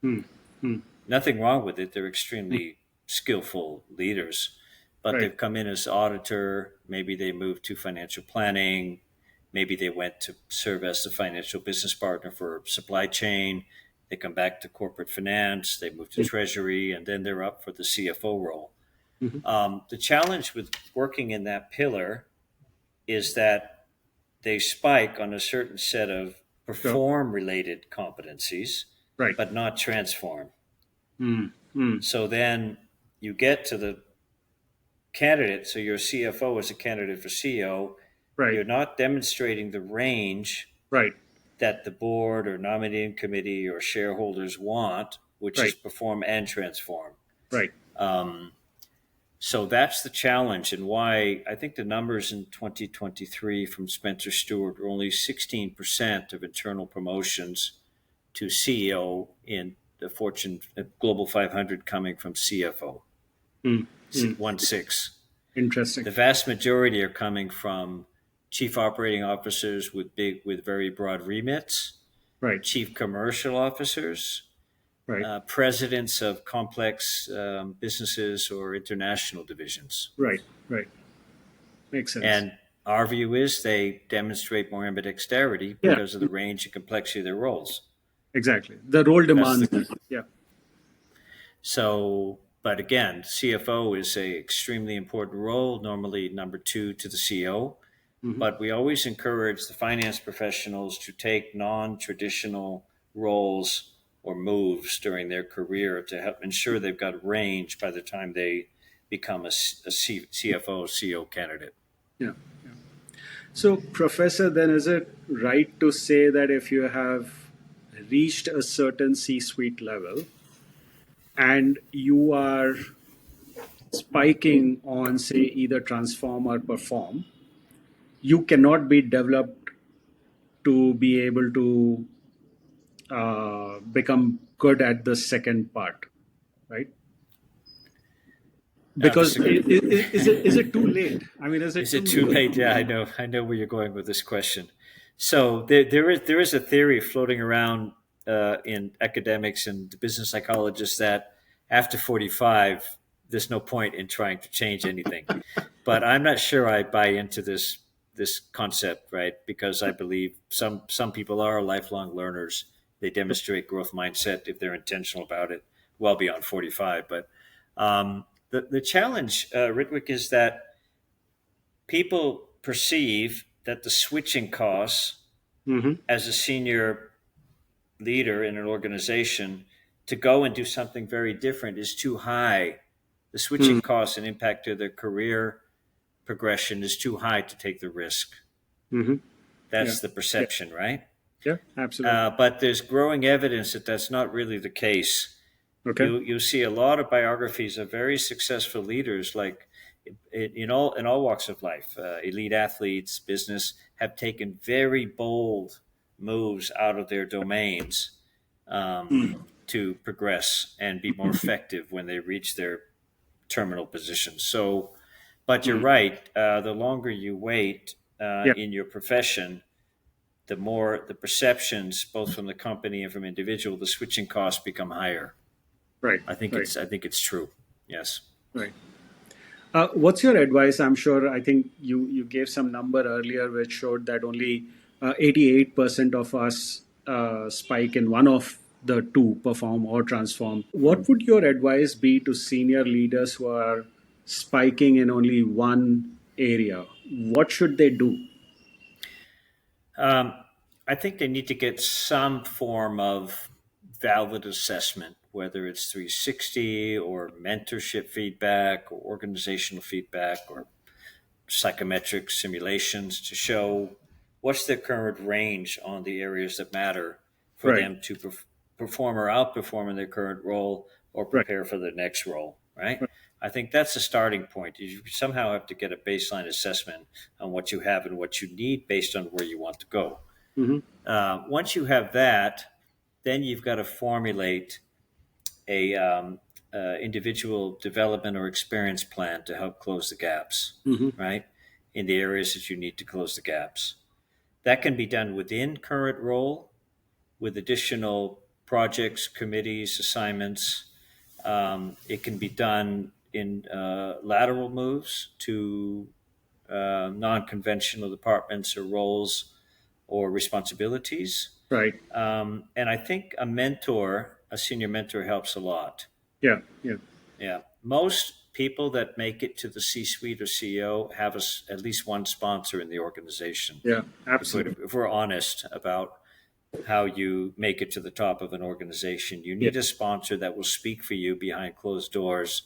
Mm. Mm. Nothing wrong with it; they're extremely skillful leaders, but Right. they've come in as auditor. Maybe they moved to financial planning. Maybe they went to serve as the financial business partner for supply chain. They come back to corporate finance. They move to treasury, and then they're up for the CFO role. Mm-hmm. The challenge with working in that pillar is that they spike on a certain set of Sure. perform related competencies, Right. but not transform. Mm. Mm. So then you get to the candidate. So your CFO is a candidate for CEO. Right. You're not demonstrating the range Right. that the board or nominating committee or shareholders want, which is Right. perform and transform. Right. Um, so that's the challenge, and why I think the numbers in 2023 from Spencer Stewart were only 16% of internal promotions to CEO in the Fortune Global 500 coming from CFO, Mm. Mm. 1/6. Interesting. The vast majority are coming from chief operating officers with very broad remits, Right. chief commercial officers, Right. presidents of complex businesses or international divisions. Right. Right. Makes sense. And Our view is they demonstrate more ambidexterity Yeah, because of the range and complexity of their roles. exactly. The role That's demands the that. Yeah. So, but again, CFO is a extremely important role, normally number two to the CEO. Hmm. But we always encourage the finance professionals to take non-traditional roles or moves during their career to help ensure they've got range by the time they become a CFO, CEO candidate. Yeah. Yeah. So, Professor, then is it right to say that if you have reached a certain C suite level and you are spiking on, say, either transform or perform, you cannot be developed to be able to become good at the second part, right? Because Disagree. is it too late? I mean, is Is it it too too late? late? Yeah, I know where you're going with this question. So there is a theory floating around in academics and business psychologists that after 45, there's no point in trying to change anything. But I'm not sure I buy into this concept, right? Because I believe some people are lifelong learners. They demonstrate growth mindset if they're intentional about it, well beyond 45. But the challenge, Ritwik, is that people perceive that the switching costs Hmm. as a senior leader in an organization to go and do something very different is too high. The switching costs and impact to their career progression is too high to take the risk. Hmm. Yeah, That's the yeah, perception, right? yeah, absolutely. But there's growing evidence that that's not really the case. Okay. You see a lot of biographies of very successful leaders, like in all walks of life, elite athletes, business, have taken very bold moves out of their domains to progress and be more effective when they reach their terminal position. So, but you're Mm. right. The longer you wait Yeah, in your profession, the more the perceptions, both from the company and from individual, the switching costs become higher. right, right, I think it's true. Yes. right. What's your advice? I'm sure. I think you gave some number earlier which showed that only 88% of us spike in one of the two, perform or transform. What would your advice be to senior leaders who are spiking in only one area? What should they do? Um, I think they need to get some form of valid assessment, whether it's 360 or mentorship feedback or organizational feedback or psychometric simulations to show what's their current range on the areas that matter for Right, them to perform or outperform in their current role or right, prepare for the next role, right? right. I think that's a starting point. You somehow have to get a baseline assessment on what you have and what you need based on where you want to go. Hmm. Once you have that, then you've got to formulate a individual development or experience plan to help close the gaps, Hmm. right? In the areas that you need to close the gaps. That can be done within current role with additional projects, committees, assignments. It can be done in lateral moves to non-conventional departments or roles or responsibilities. Right. And I think a mentor, a senior mentor, helps a lot. Yeah, yeah, Yeah, most people that make it to the C-suite or CEO have at least one sponsor in the organization. yeah, absolutely. If we're honest about how you make it to the top of an organization, you Yeah, need a sponsor that will speak for you behind closed doors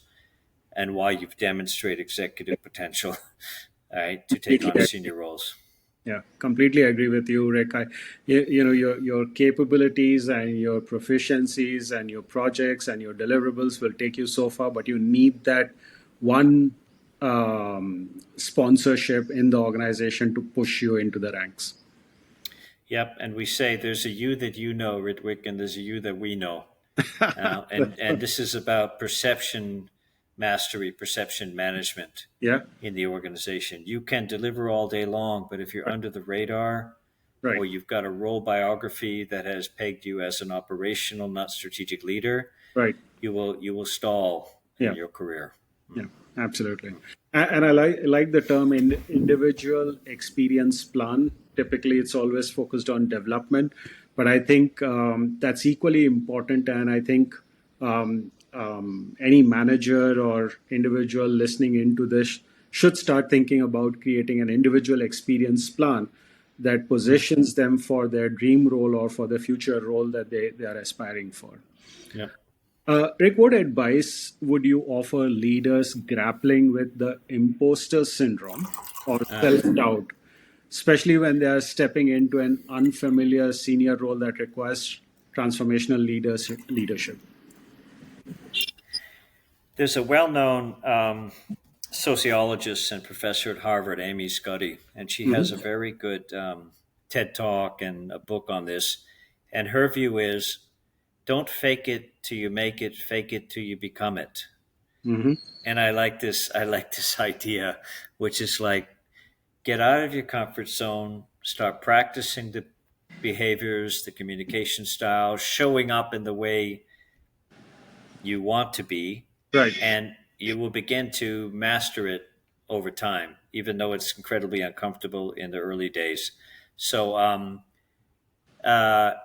and why you've demonstrated executive potential, all right, to take on completely agree. senior roles. Yeah, completely agree with you, Rick. You know, your capabilities and your proficiencies and your projects and your deliverables will take you so far, but you need that one sponsorship in the organization to push you into the ranks. Yep, and we say there's a you that you know, Ritwik, and there's a you that we know. And this is about perception mastery, perception management Yeah, in the organization. You can deliver all day long, but if you're right, under the radar right, or you've got a role biography that has pegged you as an operational, not strategic leader, right. you will stall in Yeah, your career. yeah, absolutely. And I like the term individual experience plan. Typically, it's always focused on development, but I think that's equally important. And I think any manager or individual listening into this should start thinking about creating an individual experience plan that Mm. positions them for their dream role or for the future role that they are aspiring for. Yep. Rick, what advice would you offer leaders grappling with the imposter syndrome or Uh, self doubt, especially when they are stepping into an unfamiliar senior role that requires transformational leadership? there's a well-known sociologist and professor at Harvard, Amy Scuddy, and she has a Hmm. very good TED talk and a book on this. And her view is, don't fake it till you make it, fake it till you become it. Hmm. And I like this. I like this idea, which is like, get out of your comfort zone, start practicing the behaviors, the communication styles, showing up in the way you want to be, Right, and you will begin to master it over time, even though it's incredibly uncomfortable in the early days. So, uh,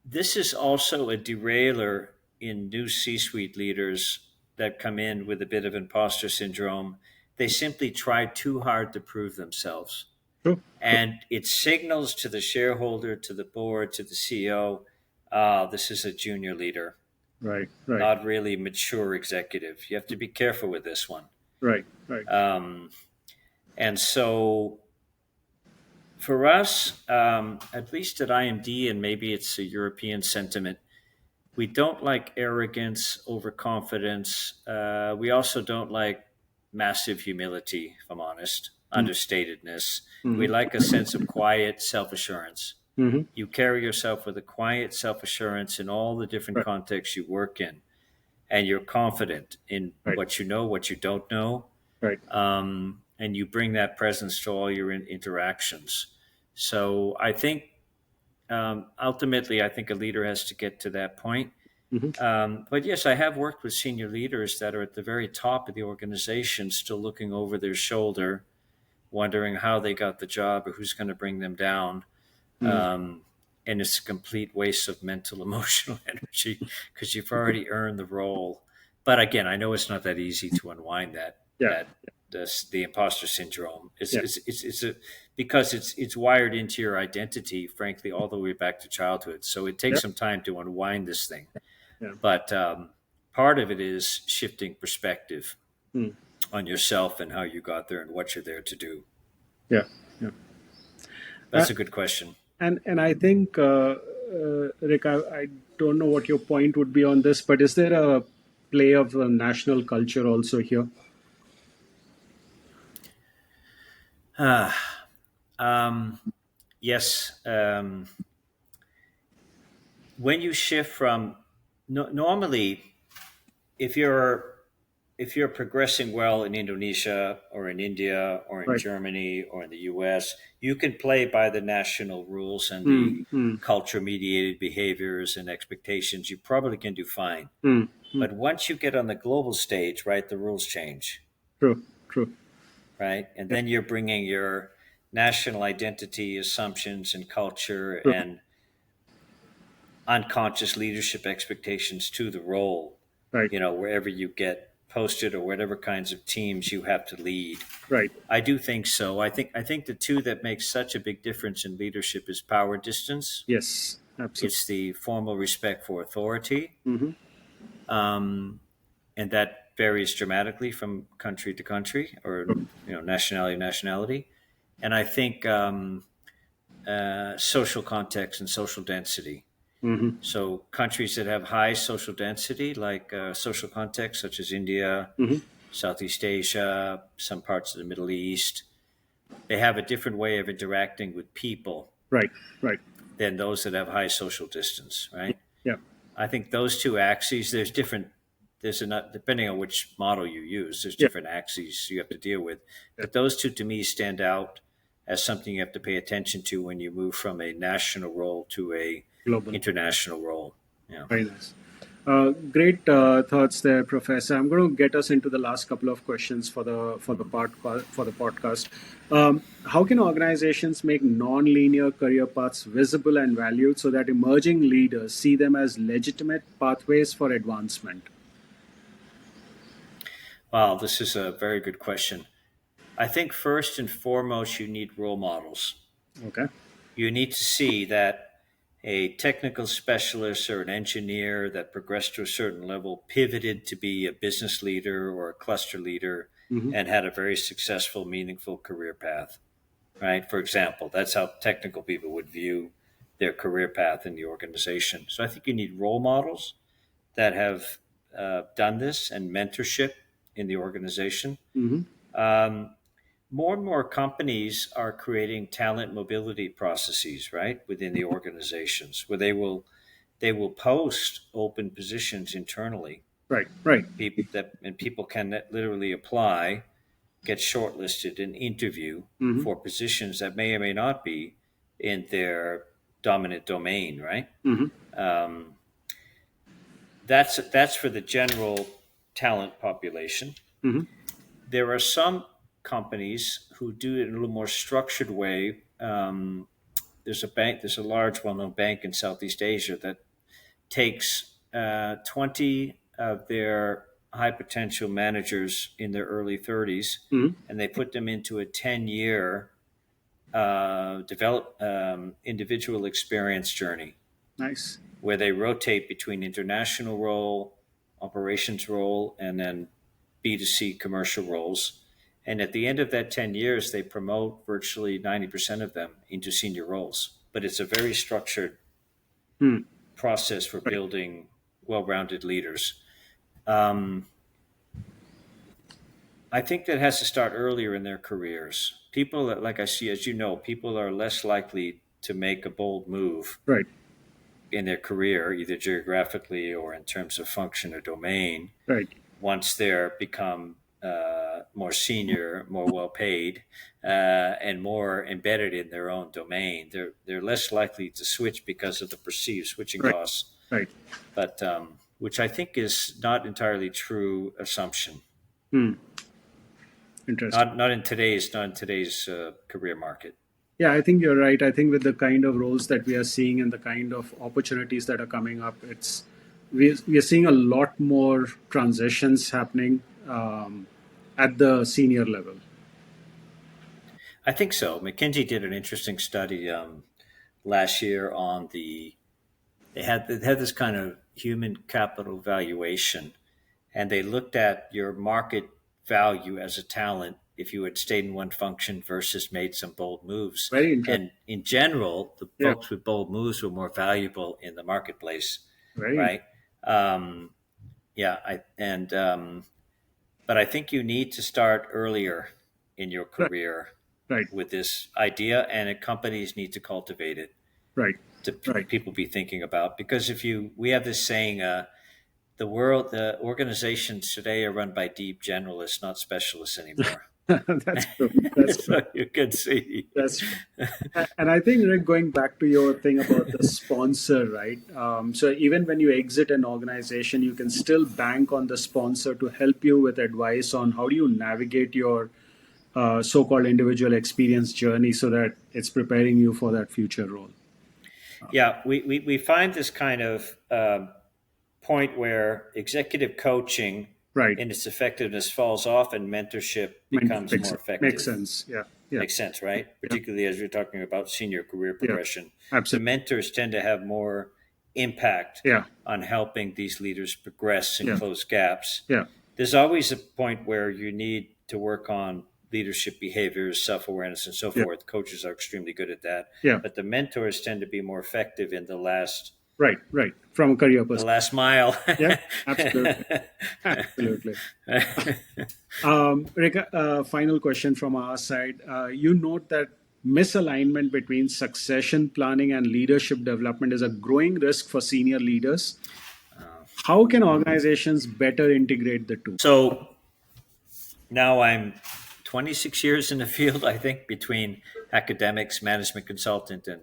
this is also a derailer in new C suite leaders that come in with a bit of imposter syndrome. They simply try too hard to prove themselves. true, true, And it signals to the shareholder, to the board, to the CEO, this is a junior leader, right, right, not really mature executive. You have to be careful with this one. right, right. Um, and so for us, at least at IMD, and maybe it's a European sentiment, we don't like arrogance, overconfidence. We also don't like massive humility, if I'm honest, understatedness. We Mm-hmm. like a sense of quiet self assurance. Mm-hmm. You carry yourself with a quiet self assurance in all the different Right, contexts you work in, and you're confident in right, what you know, what you don't know, right. and you bring that presence to all your interactions. So I think ultimately, I think a leader has to get to that point. Mm-hmm. But yes, I have worked with senior leaders that are at the very top of the organization, still looking over their shoulder, wondering how they got the job or who's going to bring them down. Mm. Um, and it's a complete waste of mental, emotional energy because you've already earned the role. But again, I know it's not that easy to unwind Yeah, that the imposter syndrome. yeah, It's a because it's wired into your identity, frankly, all the way back to childhood. So it yeah, takes some time to unwind this thing. yeah. But part of it is shifting perspective Mm. on yourself and how you got there and what you're there to do. Yeah, yeah. Uh, That's a good question. and I think, Rick, I don't know what your point would be on this, but is there a play of the national culture also here? Ah, um, yes. When you shift from normally, if you're progressing well in Indonesia or in India or in Right. Germany or in the US, you can play by the national rules and the Mm, mm, culture mediated behaviors and expectations. You probably can do fine. mm, mm. But once you get on the global stage, right, the rules change, True, true. right? And Yeah, then you're bringing your national identity, assumptions, and culture true. and unconscious leadership expectations to the role, Right, wherever you get posted or whatever kinds of teams you have to lead. right. I do think so. I think the two that make such a big difference in leadership is power distance. Yes, absolutely. It's the formal respect for authority, Mm-hmm. um, and that varies dramatically from country to country or True. nationality to nationality. And I think social context and social density. Mm-hmm. So countries that have high social density, like social context, such as India, Mm-hmm. Southeast Asia, some parts of the Middle East, they have a different way of interacting with people Right, right. than those that have high social distance, right? Yeah, I think those two axes, depending on which model you use, there's yeah, different axes you have to deal with. yeah. But those two to me stand out as something you have to pay attention to when you move from a national role to a Global. international role. Yeah. Very nice. Great thoughts there, Professor. I'm going to get us into the last couple of questions for the podcast. How can organizations make non-linear career paths visible and valued so that emerging leaders see them as legitimate pathways for advancement? Wow, this is a very good question. I think first and foremost, you need role models. Okay. You need to see that a technical specialist or an engineer that progressed to a certain level pivoted to be a business leader or a cluster leader Hmm. and had a very successful, meaningful career path, right? For example, that's how technical people would view their career path in the organization. So I think you need role models that have done this and mentorship in the organization. Hmm. Um, More and more companies are creating talent mobility processes, right, within the organizations where they will post open positions internally. Right. Right. People can literally apply, get shortlisted, and interview Hmm. for positions that may or may not be in their dominant domain, right? Hmm. Um, that's for the general talent population. Hmm. There are some companies who do it in a little more structured way. There's a large, well-known bank in Southeast Asia that takes 20 of their high potential managers in their early 30s, Hmm. and they put them into a 10-year develop individual experience journey Nice. where they rotate between international role, operations role, and then B2C commercial roles. And at the end of that 10 years, they promote virtually 90% of them into senior roles. But it's a very structured Hmm. process for Right. building well rounded leaders. Um, I think that has to start earlier in their careers. People that, like I see, as you know, people are less likely to make a bold move Right. in their career, either geographically or in terms of function or domain, Right. once they're become more senior, more well paid, and more embedded in their own domain. They're less likely to switch because of the perceived switching Right. costs, Right. but which I think is not entirely true assumption. Hmm. Interesting. Not in today's career market. Yeah, I think you're right. I think with the kind of roles that we are seeing and the kind of opportunities that are coming up, we are seeing a lot more transitions happening at the senior level. I think so. McKinsey did an interesting study last year on they had this kind of human capital valuation, and they looked at your market value as a talent if you had stayed in one function versus made some bold moves. Very interesting. And in general, the Yeah, folks with bold moves were more valuable in the marketplace, very right? Um, yeah, but I think you need to start earlier in your right, career right, with this idea, and companies need to cultivate it right, to right. people be thinking about. Because we have this saying, the organizations today are run by deep generalists, not specialists anymore. That's true. That's true. So you can see. That's true. And I think, Rick, going back to your thing about the sponsor, right? So even when you exit an organization, you can still bank on the sponsor to help you with advice on how do you navigate your so-called individual experience journey so that it's preparing you for that future role. Yeah, we find this kind of point where executive coaching Right. in its effectiveness falls off and mentorship becomes more Makes effective. sense. Yeah. Yeah. Makes sense, right? Yeah. Particularly as you're talking about senior career Yeah. progression. The Absolutely. mentors tend to have more impact Yeah. on helping these leaders progress and Yeah. close gaps. Yeah. There's always a point where you need to work on leadership behaviors, self awareness, and so Yeah. forth. Coaches are extremely good at that. Yeah. But the mentors tend to be more effective in the last Right. Right. From a career the perspective. last mile. Yeah. Absolutely. Absolutely. Rick, final question from our side. You note that misalignment between succession planning and leadership development is a growing risk for senior leaders. How can organizations better integrate the two? So now I'm 26 years in the field, I think, between academics, management consultant, and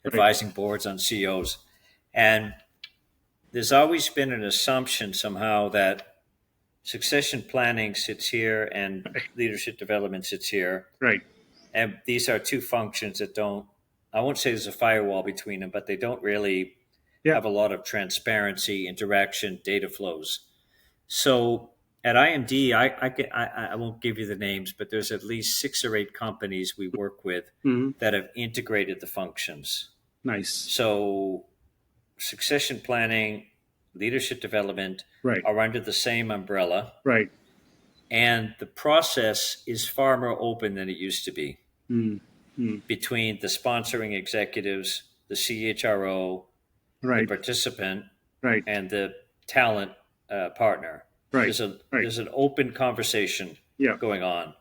Right. advising boards on CEOs. And there's always been an assumption somehow that succession planning sits here and leadership development sits here. Right. And these are two functions that don't, I won't say there's a firewall between them, but they don't really Yeah. have a lot of transparency, interaction, data flows. So at IMD, I won't give you the names, but there's at least 6 or 8 companies we work with Hmm. that have integrated the functions. Nice. So succession planning, leadership development Right. are under the same umbrella, Right. and the process is far more open than it used to be Mm. between the sponsoring executives, the CHRO, the Right. participant, Right. and the talent partner. Right. There's an open conversation Yeah. going on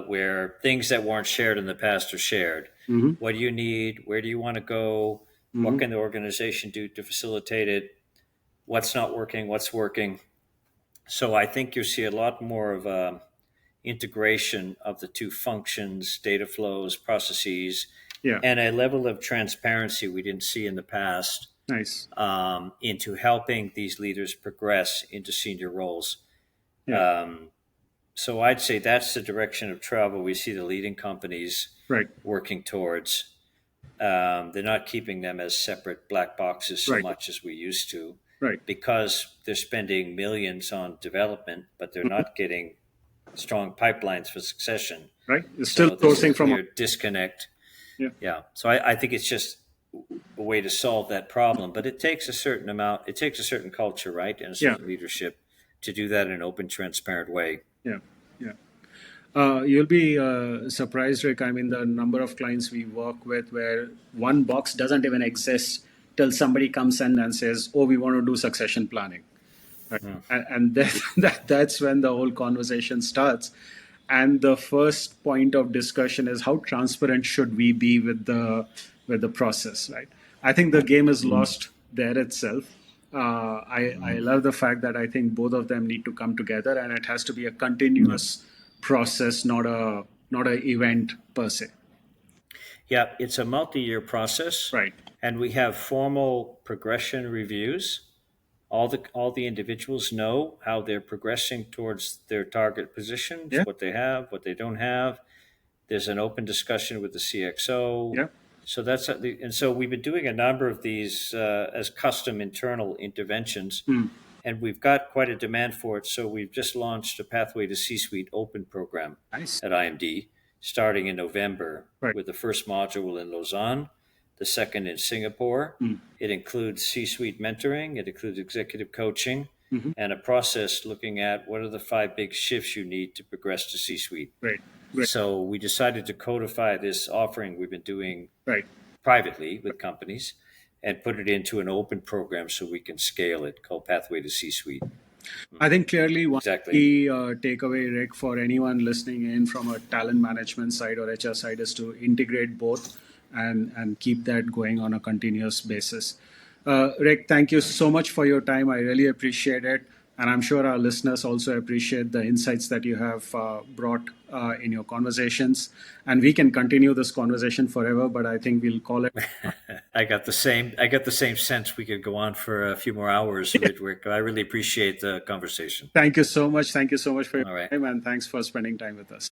where things that weren't shared in the past are shared. Hmm. What do you need? Where do you want to go? Hmm. What can the organization do to facilitate it? What's not working? What's working? So I think you'll see a lot more of integration of the two functions, data flows, processes, Yeah. and a level of transparency we didn't see in the past Nice. into helping these leaders progress into senior roles. Yeah. So I'd say that's the direction of travel we see the leading companies Right. working towards. They're not keeping them as separate black boxes so Right. much as we used to, Right. because they're spending millions on development, but they're not getting strong pipelines for succession. Right. It's still So there's sourcing a from. clear disconnect. Yeah. Yeah. So I think it's just a way to solve that problem, but it takes a certain amount. It takes a certain culture, right, and a Yeah. certain leadership to do that in an open, transparent way. Yeah. Yeah. You'll be surprised, Rick. I mean, the number of clients we work with where one box doesn't even exist till somebody comes in and says, "Oh, we want to do succession planning," right? And then that's when the whole conversation starts. And the first point of discussion is how transparent should we be with the process, right? I think the game is lost there itself. I love the fact that I think both of them need to come together, and it has to be a continuous process, not a event per se. Yeah, it's a multi-year process, Right. and we have formal progression reviews. All the individuals know how they're progressing towards their target positions, Yeah. what they have, what they don't have. There's an open discussion with the CXO. Yeah. So and so we've been doing a number of these as custom internal interventions, and we've got quite a demand for it. So we've just launched a Pathway to C-Suite Open program Nice. at IMD, starting in November, Right. with the first module in Lausanne, the second in Singapore. It includes C-suite mentoring, it includes executive coaching, and a process looking at what are the 5 big shifts you need to progress to C-suite. Great. Great. So we decided to codify this offering we've been doing Right. privately with companies and put it into an open program so we can scale it, called Pathway to C-Suite. I think clearly one Exactly. key takeaway, Rick, for anyone listening in from a talent management side or HR side is to integrate both and keep that going on a continuous basis. Rick, thank you so much for your time. I really appreciate it. And I'm sure our listeners also appreciate the insights that you have brought in your conversations. And we can continue this conversation forever, but I think we'll call it. I got the same sense we could go on for a few more hours, Ritwik. I really appreciate the conversation. Thank you so much. Thank you so much for your All right. time, and thanks for spending time with us.